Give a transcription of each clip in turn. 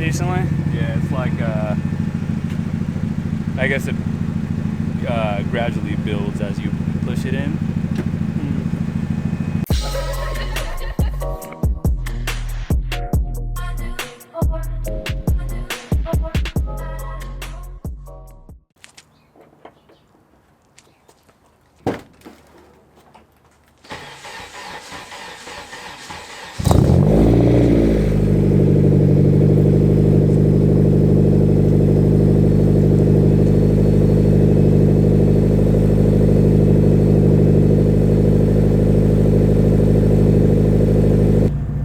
decently? Yeah, it's like, I guess it gradually builds as you push it in.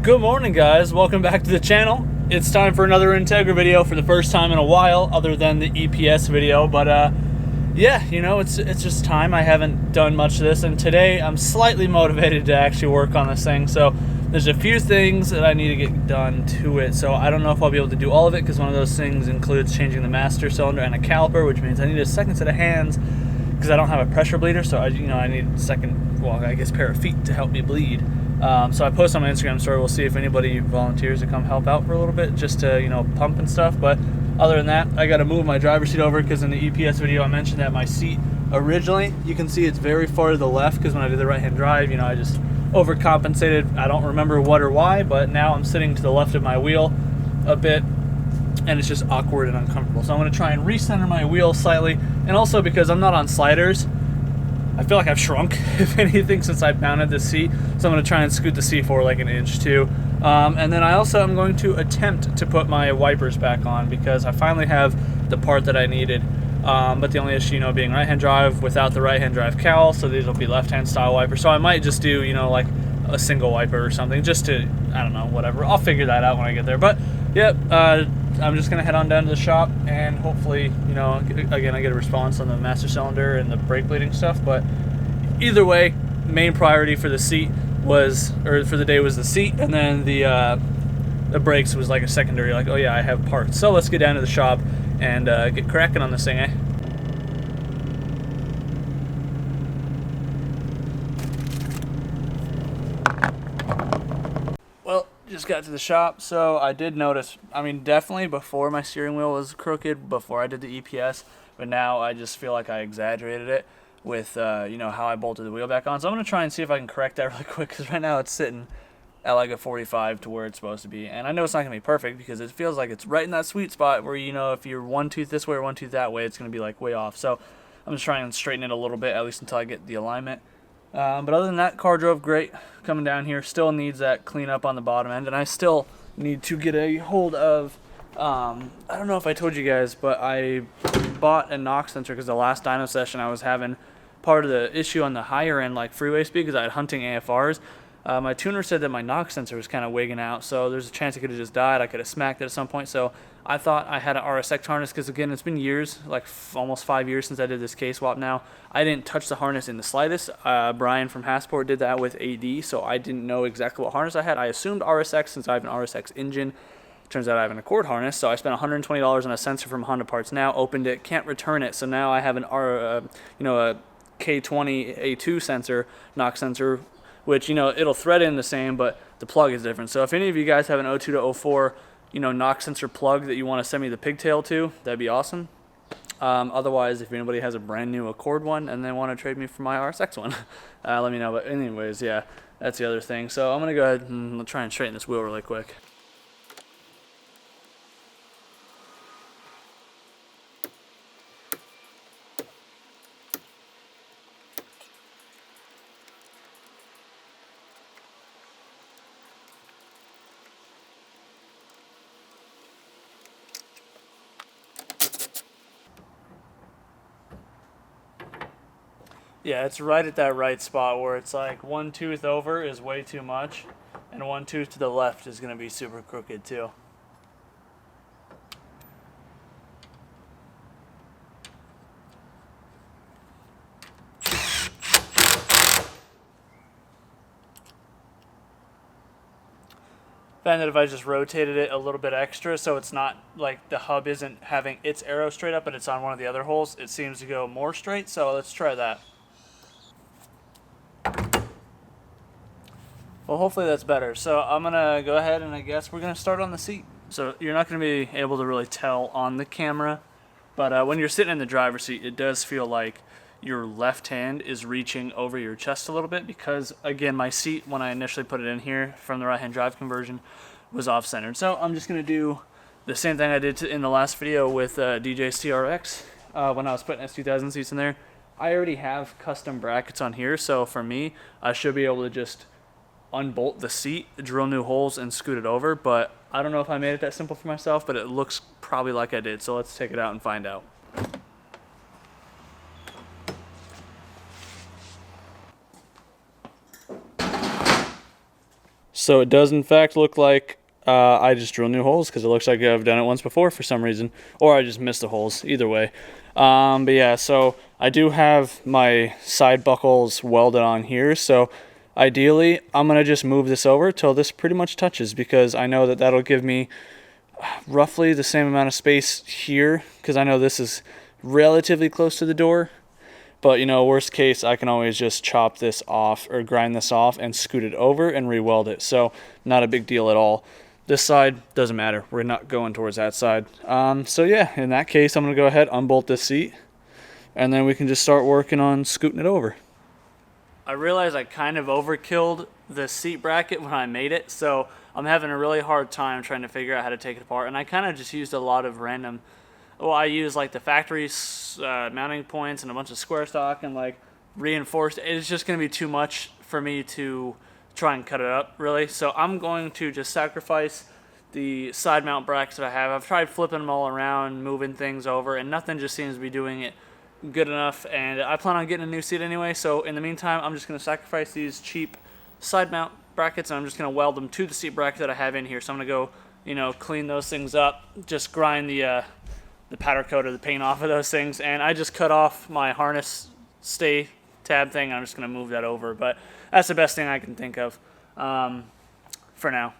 Good morning, guys. Welcome back to the channel. It's time for another Integra video for the first time in a while, other than the EPS video. But yeah, you know, it's just time. I haven't done much of this, and today I'm slightly motivated to actually work on this thing. So there's a few things that I need to get done to it. So I don't know if I'll be able to do all of it, because one of those things includes changing the master cylinder and a caliper, which means I need a second set of hands because I don't have a pressure bleeder. So I need a second, well, I guess, pair of feet to help me bleed. So I post on my Instagram story. We'll see if anybody volunteers to come help out for a little bit, just to, pump and stuff. But other than that, I got to move my driver's seat over, because in the EPS video I mentioned that my seat originally, you can see it's very far to the left, because when I did the right-hand drive, I just overcompensated. I don't remember what or why, but now I'm sitting to the left of my wheel a bit, and it's just awkward and uncomfortable. So I'm going to try and recenter my wheel slightly, and also because I'm not on sliders, I feel like I've shrunk, if anything, since I mounted this seat. So I'm going to try and scoot the seat forward like an inch too. And then I also am going to attempt to put my wipers back on, because I finally have the part that I needed. But the only issue, being right-hand drive without the right-hand drive cowl, so these will be left-hand style wipers. So I might just do, like a single wiper or something, just to, I don't know, whatever. I'll figure that out when I get there. But, yep, I'm just going to head on down to the shop, and hopefully, again, I get a response on the master cylinder and the brake bleeding stuff. But either way, main priority for the seat was, or for the day, was the seat, and then the brakes was like a secondary, like, oh yeah, I have parts. So let's get down to the shop and get cracking on this thing, eh? Well, just got to the shop, so I did notice, definitely before my steering wheel was crooked, before I did the EPS, but now I just feel like I exaggerated it with, how I bolted the wheel back on. So I'm going to try and see if I can correct that really quick, because right now it's sitting at like a 45 to where it's supposed to be. And I know it's not going to be perfect, because it feels like it's right in that sweet spot where, if you're one tooth this way or one tooth that way, it's going to be like way off. So I'm just trying to straighten it a little bit, at least until I get the alignment. But other than that, car drove great coming down here. Still needs that cleanup on the bottom end, and I still need to get a hold of, I don't know if I told you guys, but I bought a knock sensor, because the last dyno session I was having part of the issue on the higher end, like freeway speed, because I had hunting AFRs. My tuner said that my knock sensor was kind of wigging out, so there's a chance it could have just died. I could have smacked it at some point. So I thought I had an RSX harness, because again, it's been years, like almost 5 years since I did this K-swap now. I didn't touch the harness in the slightest. Brian from Hassport did that with AD, so I didn't know exactly what harness I had. I assumed RSX, since I have an RSX engine. Turns out I have an Accord harness, so I spent $120 on a sensor from Honda Parts Now, opened it, can't return it, so now I have an a K20 A2 sensor, knock sensor, which, it'll thread in the same, but the plug is different. So if any of you guys have an 02 to 04, knock sensor plug that you want to send me the pigtail to, that'd be awesome. Otherwise, if anybody has a brand new Accord one and they want to trade me for my RSX one, let me know. But anyways, yeah, that's the other thing. So I'm going to go ahead and try and straighten this wheel really quick. Yeah, it's right at that right spot where it's like one tooth over is way too much, and one tooth to the left is going to be super crooked too. Found that if I just rotated it a little bit extra, so it's not like the hub isn't having its arrow straight up, but it's on one of the other holes, it seems to go more straight. So let's try that. Well, hopefully that's better. So I'm gonna go ahead and I guess we're gonna start on the seat. So you're not going to be able to really tell on the camera, but when you're sitting in the driver's seat, it does feel like your left hand is reaching over your chest a little bit because, again, my seat, when I initially put it in here from the right-hand drive conversion, was off-centered. So I'm just going to do the same thing I did in the last video with DJ CRX when I was putting S2000 seats in there. I already have custom brackets on here, so for me, I should be able to just unbolt the seat, drill new holes, and scoot it over, but I don't know if I made it that simple for myself, but it looks probably like I did, so let's take it out and find out. So it does in fact look like I just drill new holes because it looks like I've done it once before for some reason, or I just missed the holes, either way. But yeah, so I do have my side buckles welded on here, so ideally I'm going to just move this over till this pretty much touches, because I know that that'll give me roughly the same amount of space here, because I know this is relatively close to the door. But, you know, worst case, I can always just chop this off or grind this off and scoot it over and re-weld it. So, not a big deal at all. This side doesn't matter. We're not going towards that side. So, yeah, in that case, I'm going to go ahead, unbolt this seat, and then we can just start working on scooting it over. I realized I kind of overkilled the seat bracket when I made it, so I'm having a really hard time trying to figure out how to take it apart. And I kind of just used a lot of random... Well, I use like the factory mounting points and a bunch of square stock and like reinforced. It's just going to be too much for me to try and cut it up, really. So I'm going to just sacrifice the side mount brackets that I have. I've tried flipping them all around, moving things over, and nothing just seems to be doing it good enough. And I plan on getting a new seat anyway. So in the meantime, I'm just going to sacrifice these cheap side mount brackets, and I'm just going to weld them to the seat bracket that I have in here. So I'm going to go, you know, clean those things up, just grind the powder coat or the paint off of those things, and I just cut off my harness stay tab thing. I'm just going to move that over, but that's the best thing I can think of for now.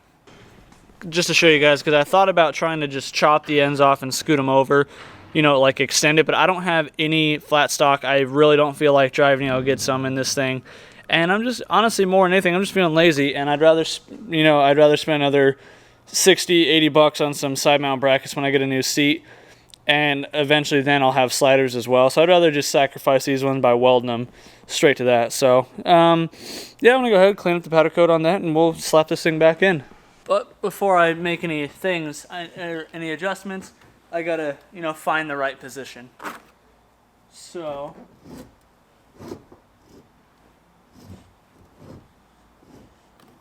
Just to show you guys, because I thought about trying to just chop the ends off and scoot them over, you know, like extend it, but I don't have any flat stock. I really don't feel like driving, you know, get some in this thing, and I'm just, honestly, more than anything, I'm just feeling lazy, and I'd rather, you know, I'd rather spend another 60, 80 bucks on some side mount brackets when I get a new seat. And eventually then I'll have sliders as well. So I'd rather just sacrifice these ones by welding them straight to that. So, yeah, I'm going to go ahead and clean up the powder coat on that, and we'll slap this thing back in. But before I make any things, any adjustments, I got to, you know, find the right position. So...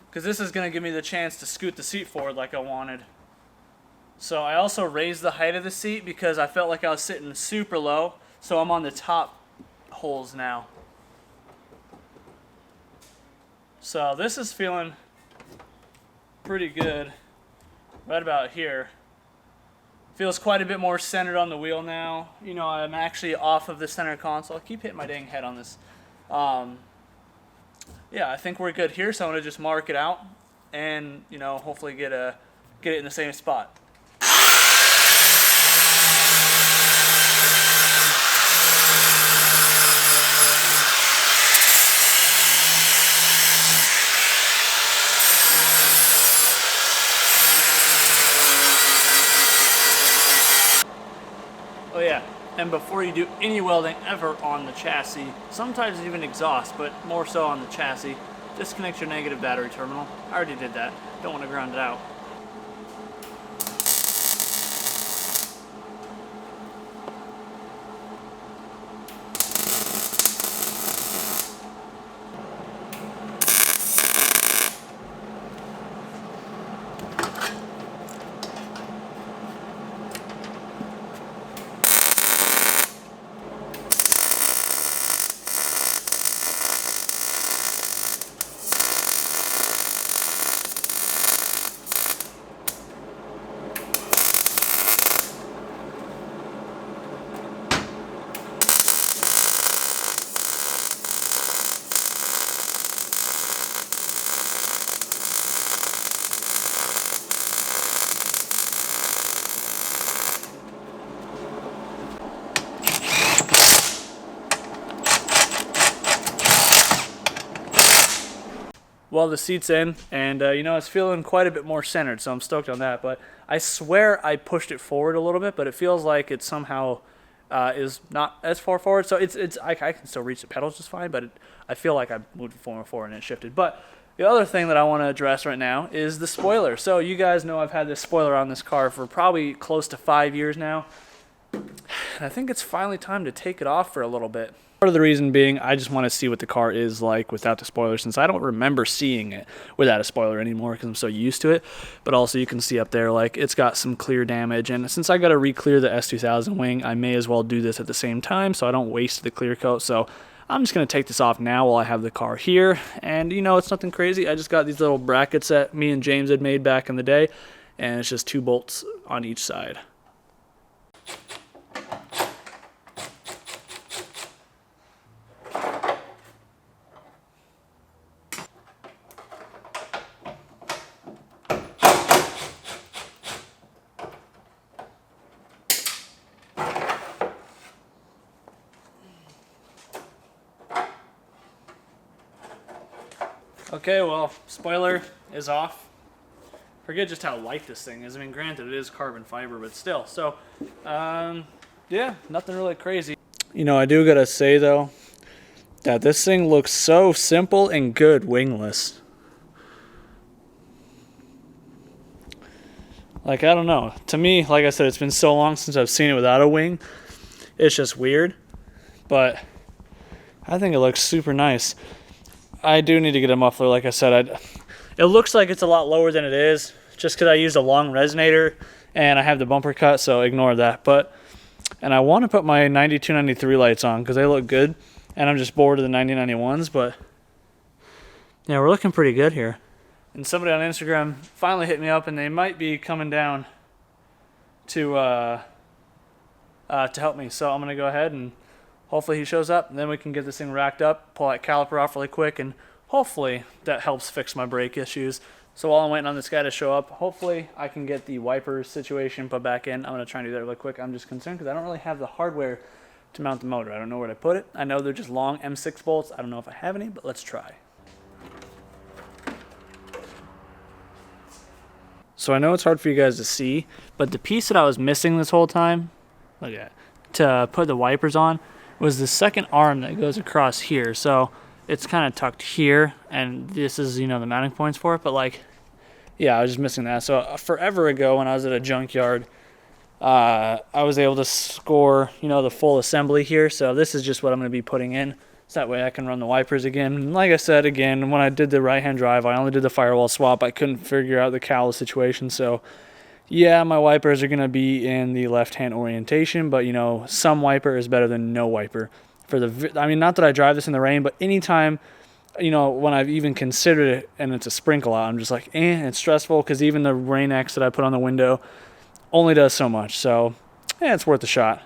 because this is going to give me the chance to scoot the seat forward like I wanted. So I also raised the height of the seat because I felt like I was sitting super low. So I'm on the top holes now. So this is feeling pretty good right about here. Feels quite a bit more centered on the wheel now. You know, I'm actually off of the center console. I keep hitting my dang head on this. Yeah, I think we're good here. So I'm going to just mark it out and, you know, hopefully get it in the same spot. Oh yeah, and before you do any welding ever on the chassis, sometimes even exhaust, but more so on the chassis, disconnect your negative battery terminal. I already did that. Don't want to ground it out. Well, the seat's in, and you know, it's feeling quite a bit more centered, so I'm stoked on that. But I swear I pushed it forward a little bit, but it feels like it somehow is not as far forward. So I can still reach the pedals just fine, but I feel like I moved it forward and it shifted. But the other thing that I want to address right now is the spoiler. So you guys know I've had this spoiler on this car for probably close to 5 years now. And I think it's finally time to take it off for a little bit. Part of the reason being, I just want to see what the car is like without the spoiler, since I don't remember seeing it without a spoiler anymore because I'm so used to it. But also you can see up there, like, it's got some clear damage. And since I got to re-clear the S2000 wing, I may as well do this at the same time so I don't waste the clear coat. So I'm just going to take this off now while I have the car here. And, you know, it's nothing crazy. I just got these little brackets that me and James had made back in the day. And it's just 2 bolts on each side. Okay, well, spoiler is off. Forget just how light this thing is. I mean, granted, it is carbon fiber, but still. So, yeah, nothing really crazy. You know, I do gotta say, though, that this thing looks so simple and good wingless. Like, I don't know. To me, like I said, it's been so long since I've seen it without a wing. It's just weird. But I think it looks super nice. I do need to get a muffler, like I said. It looks like it's a lot lower than it is, just because I used a long resonator and I have the bumper cut, so ignore that. And I want to put my 92, 93 lights on because they look good, and I'm just bored of the 90, 91s, but yeah, we're looking pretty good here. And somebody on Instagram finally hit me up, and they might be coming down to help me. So I'm going to go ahead and hopefully he shows up, and then we can get this thing racked up, pull that caliper off really quick, and hopefully that helps fix my brake issues. So while I'm waiting on this guy to show up, hopefully I can get the wiper situation put back in. I'm going to try and do that really quick. I'm just concerned because I don't really have the hardware to mount the motor. I don't know where to put it. I know they're just long M6 bolts. I don't know if I have any, but let's try. So I know it's hard for you guys to see, but the piece that I was missing this whole time, look at that, to put the wipers on, was the second arm that goes across here. So it's kind of tucked here, and this is, you know, the mounting points for it. But like, yeah, I was just missing that. So forever ago when I was at a junkyard, I was able to score, you know, the full assembly here. So this is just what I'm going to be putting in. So that way I can run the wipers again. And like I said, again, when I did the right-hand drive, I only did the firewall swap. I couldn't figure out the cowl situation. So yeah, my wipers are going to be in the left-hand orientation, but, you know, some wiper is better than no wiper. I mean, not that I drive this in the rain, but anytime, you know, when I've even considered it and it's a sprinkle out, I'm just like, it's stressful because even the Rain X that I put on the window only does so much. So, yeah, it's worth a shot.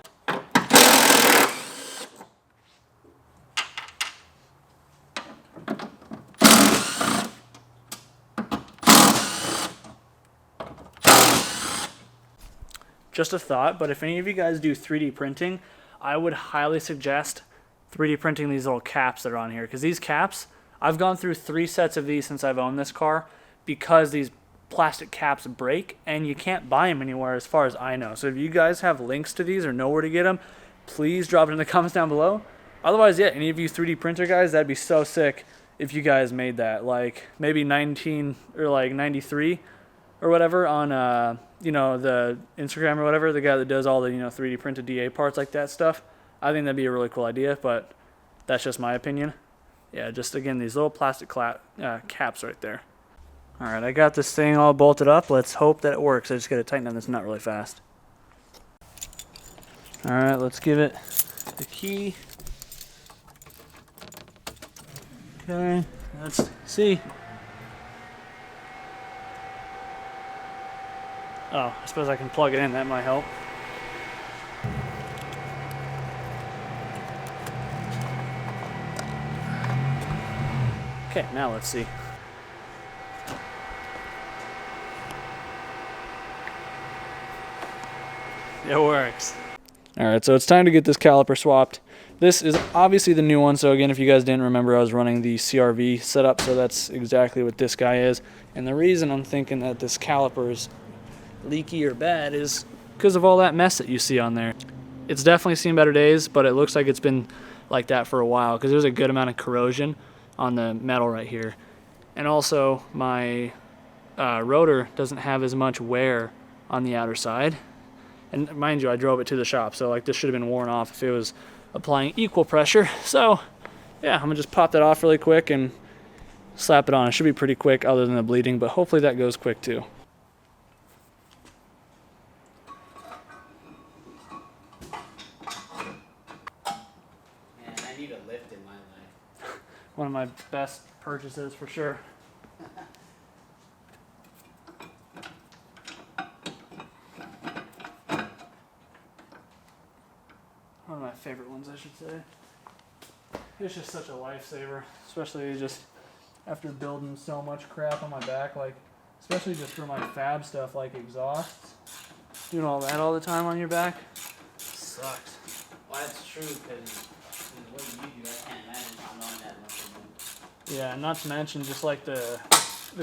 Just a thought, but if any of you guys do 3D printing, I would highly suggest 3D printing these little caps that are on here, because these caps, I've gone through 3 sets of these since I've owned this car because these plastic caps break and you can't buy them anywhere as far as I know. So if you guys have links to these or know where to get them, please drop it in the comments down below. Otherwise, yeah, any of you 3D printer guys, that'd be so sick if you guys made that. Like maybe 19 or like 93 or whatever on you know, the Instagram or whatever, the guy that does all the, you know, 3D printed DA parts like that stuff. I think that'd be a really cool idea, but that's just my opinion. Yeah, just again, these little plastic caps right there. All right, I got this thing all bolted up. Let's hope that it works. I just got to tighten on this nut really fast. All right, let's give it the key. Okay, let's see. Oh, I suppose I can plug it in. That might help. Okay, now let's see. It works. Alright, so it's time to get this caliper swapped. This is obviously the new one, so again, if you guys didn't remember, I was running the CRV setup, so that's exactly what this guy is. And the reason I'm thinking that this caliper is leaky or bad is because of all that mess that you see on there. It's definitely seen better days, but it looks like it's been like that for a while because there's a good amount of corrosion on the metal right here. And also my rotor doesn't have as much wear on the outer side. And mind you, I drove it to the shop, so like this should have been worn off if it was applying equal pressure. So yeah, I'm gonna just pop that off really quick and slap it on. It should be pretty quick other than the bleeding, but hopefully that goes quick too. Man, I need a lift in my life. One of my best purchases for sure. One of my favorite ones, I should say. It's just such a lifesaver, especially just after building so much crap on my back, like especially just for my fab stuff like exhausts. Doing all that all the time on your back sucks. Well, that's true, because what you do, I can't imagine not knowing that much of them. Yeah, not to mention just like the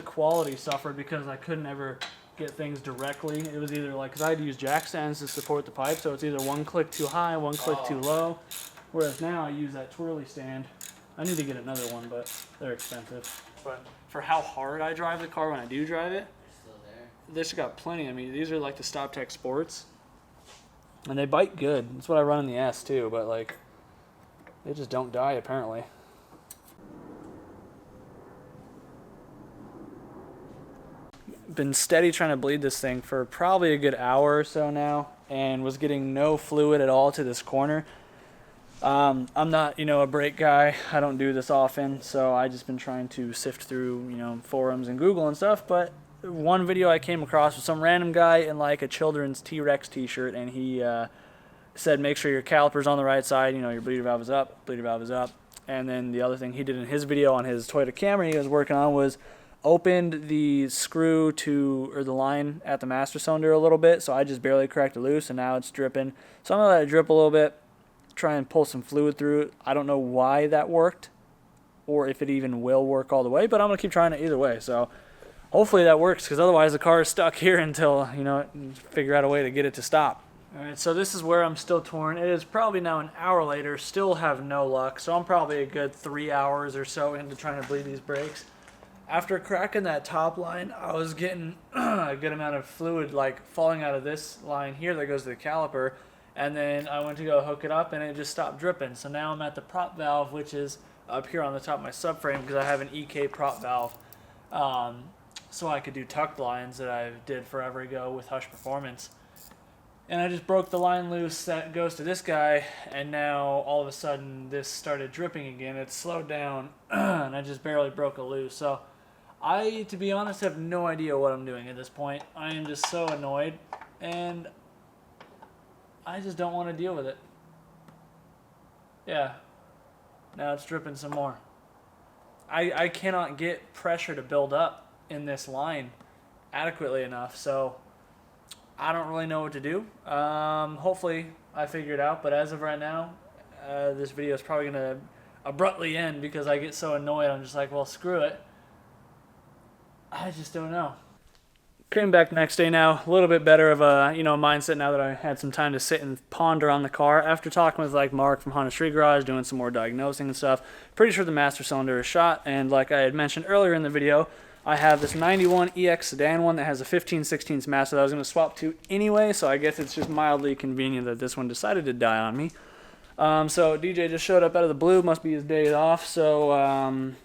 quality suffered because I couldn't ever get things directly. It was either like, because I had to use jack stands to support the pipe, so it's either one click too high, one click too low. Whereas now I use that twirly stand. I need to get another one, but they're expensive. But for how hard I drive the car when I do drive it, Still there. this got plenty. I mean, these are like the StopTech Sports, and they bite good. That's what I run in the S too, but like, they just don't die apparently. Been steady trying to bleed this thing for probably a good hour or so now, and was getting no fluid at all to this corner. I'm not, a brake guy. I don't do this often, so I just been trying to sift through, forums and Google and stuff. But one video I came across was some random guy in like a children's T-Rex t-shirt, and he said make sure your caliper's on the right side, your bleeder valve is up, bleeder valve is up. And then the other thing he did in his video on his Toyota Camry he was working on was opened the screw or the line at the master cylinder a little bit, so I just barely cracked it loose, and now it's dripping. So I'm gonna let it drip a little bit, try and pull some fluid through it. I don't know why that worked, or if it even will work all the way, but I'm gonna keep trying it either way. So hopefully that works, because otherwise the car is stuck here until figure out a way to get it to stop. All right, so this is where I'm still torn. It is probably now an hour later, still have no luck. So I'm probably a good 3 hours or so into trying to bleed these brakes. After cracking that top line, I was getting a good amount of fluid like falling out of this line here that goes to the caliper, and then I went to go hook it up and it just stopped dripping. So now I'm at the prop valve, which is up here on the top of my subframe because I have an EK prop valve, so I could do tucked lines that I did forever ago with Hush Performance. And I just broke the line loose that goes to this guy, and now all of a sudden this started dripping again. It slowed down and I just barely broke it loose. So I, to be honest, have no idea what I'm doing at this point. I am just so annoyed, and I just don't want to deal with it. Yeah, now it's dripping some more. I cannot get pressure to build up in this line adequately enough, so I don't really know what to do. Hopefully I figure it out, but as of right now, this video is probably going to abruptly end because I get so annoyed. I'm just like, well, screw it. I just don't know. Came back next day now, a little bit better of a mindset now that I had some time to sit and ponder on the car. After talking with like Mark from Honda Street Garage, doing some more diagnosing and stuff, pretty sure the master cylinder is shot. And like I had mentioned earlier in the video, I have this 91 EX sedan one that has a 15/16 master that I was going to swap to anyway, so I guess it's just mildly convenient that this one decided to die on me. So DJ just showed up out of the blue, must be his day off, so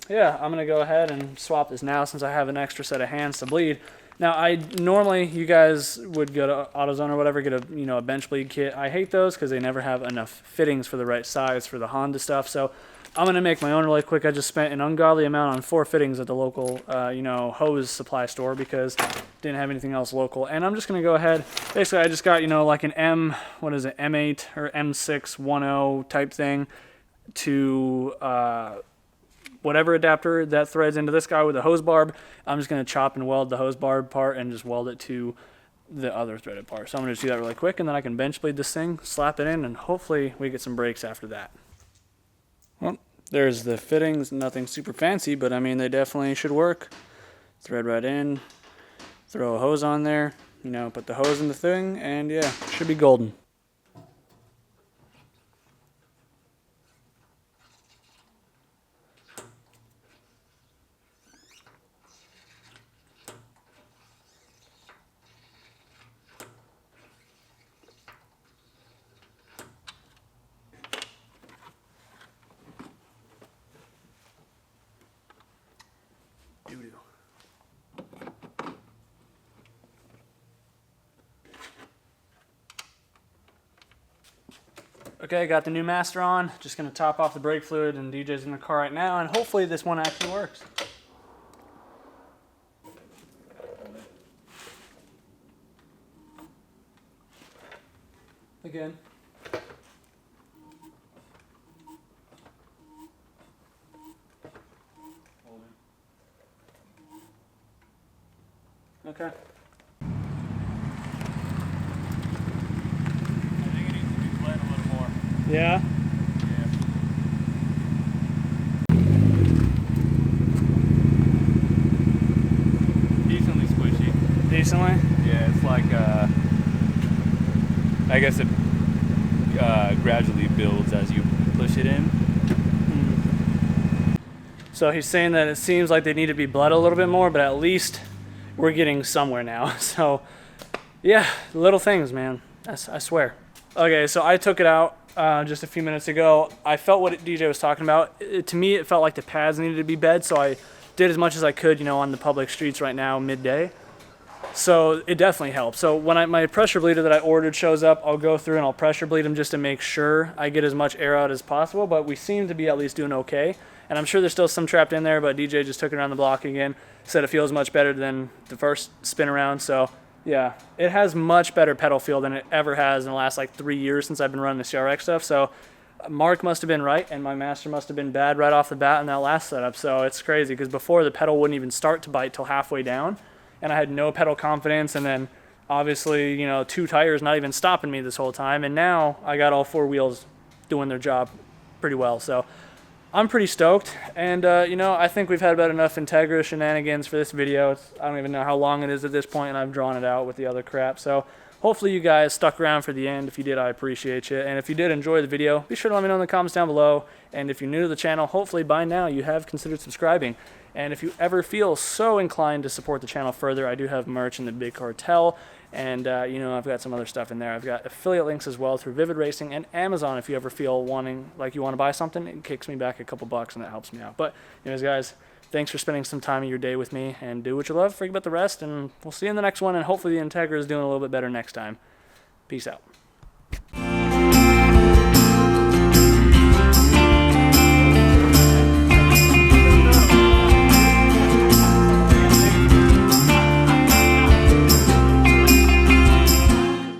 yeah, I'm going to go ahead and swap this now since I have an extra set of hands to bleed. Now, normally you guys would go to AutoZone or whatever, get a bench bleed kit. I hate those because they never have enough fittings for the right size for the Honda stuff, so I'm going to make my own really quick. I just spent an ungodly amount on 4 fittings at the local, hose supply store because didn't have anything else local. And I'm just going to go ahead. Basically, I just got, like an M8 or M610 type thing to whatever adapter that threads into this guy with a hose barb. I'm just going to chop and weld the hose barb part and just weld it to the other threaded part. So I'm going to just do that really quick, and then I can bench bleed this thing, slap it in, and hopefully we get some brakes after that. Well, there's the fittings, nothing super fancy, but I mean, they definitely should work. Thread right in, throw a hose on there, you know, put the hose in the thing, and yeah, should be golden. Okay, got the new master on. Just gonna top off the brake fluid, and DJ's in the car right now, and hopefully this one actually works. Again. Okay. Yeah? Yeah. Decently squishy. Decently? Yeah, it's like, I guess it gradually builds as you push it in. So he's saying that it seems like they need to be bled a little bit more, but at least we're getting somewhere now. So, yeah, little things, man. I swear. Okay, so I took it out just a few minutes ago. I felt what DJ was talking about. To me, it felt like the pads needed to be bed, so I did as much as I could, you know, on the public streets right now, midday. So it definitely helps. So when my pressure bleeder that I ordered shows up, I'll go through and I'll pressure bleed them just to make sure I get as much air out as possible, but we seem to be at least doing okay. And I'm sure there's still some trapped in there, but DJ just took it around the block again, said it feels much better than the first spin around. So yeah, it has much better pedal feel than it ever has in the last like 3 years since I've been running the CRX stuff. So Mark must have been right, and my master must have been bad right off the bat in that last setup. So it's crazy, because before the pedal wouldn't even start to bite till halfway down, and I had no pedal confidence, and then obviously, you know, 2 tires not even stopping me this whole time, and now I got all 4 wheels doing their job pretty well. So I'm pretty stoked, and you know, I think we've had about enough Integra shenanigans for this video. I don't even know how long it is at this point, and I've drawn it out with the other crap. So hopefully you guys stuck around for the end. If you did, I appreciate you. And if you did enjoy the video, be sure to let me know in the comments down below. And if you're new to the channel, hopefully by now you have considered subscribing. And if you ever feel so inclined to support the channel further, I do have merch in the Big Cartel. And, you know, I've got some other stuff in there. I've got affiliate links as well through Vivid Racing and Amazon. If you ever feel like you want to buy something, it kicks me back a couple bucks, and that helps me out. But anyways, guys, thanks for spending some time of your day with me, and do what you love, forget about the rest, and we'll see you in the next one, and hopefully the Integra is doing a little bit better next time. Peace out.